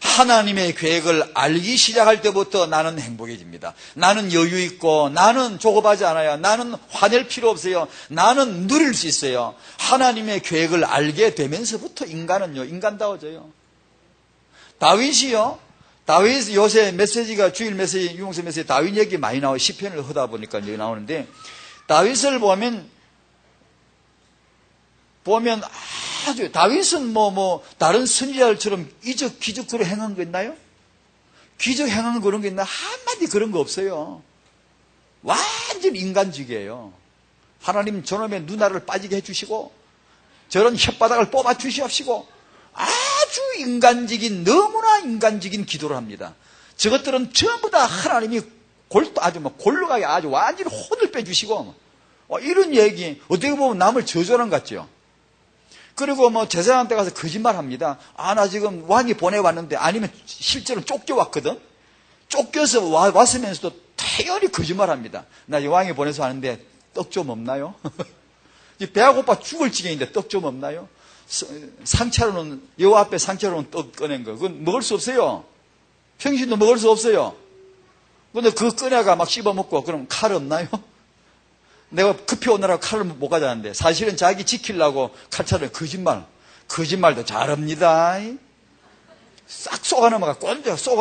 하나님의 계획을 알기 시작할 때부터 나는 행복해집니다. 나는 여유 있고, 나는 조급하지 않아요. 나는 화낼 필요 없어요. 나는 누릴 수 있어요. 하나님의 계획을 알게 되면서부터 인간은요, 인간다워져요. 다윗이요, 다윗 요새 메시지가 주일 메시지, 유목사 메시지 다윗 얘기 많이 나와요. 시편을 하다 보니까 여기 나오는데, 다윗을 보면 아주, 다윗은 다른 선지자들처럼 이적, 기적 그런 행한 거 있나요? 기적 행한 그런 거 있나? 한마디 그런 거 없어요. 완전 인간적이에요. 하나님 저놈의 눈알을 빠지게 해주시고, 저런 혓바닥을 뽑아주시옵시고, 아주 인간적인, 너무나 인간적인 기도를 합니다. 저것들은 전부 다 하나님이 골로가게 아주 완전히 혼을 빼주시고, 이런 얘기, 어떻게 보면 남을 저주하는 것 같죠? 그리고 제사장한테 가서 거짓말 합니다. 나 지금 왕이 보내왔는데, 아니면 실제로 쫓겨왔거든? 쫓겨서 왔으면서도 태연히 거짓말 합니다. 나 지금 왕이 보내서 왔는데, 떡 좀 없나요? 배가 고파 죽을 지경인데 떡 좀 없나요? 상차로는, 여호와 앞에 상차로는 떡 꺼낸 거. 그건 먹을 수 없어요. 평신도 먹을 수 없어요. 근데 그거 꺼내가 막 씹어먹고, 그럼 칼 없나요? 내가 급히 오느라고 칼을 못 가져왔는데, 사실은 자기 지키려고 칼차를 거짓말도 잘합니다. 싹 쏘아 넘어가, 꼰대 쏘아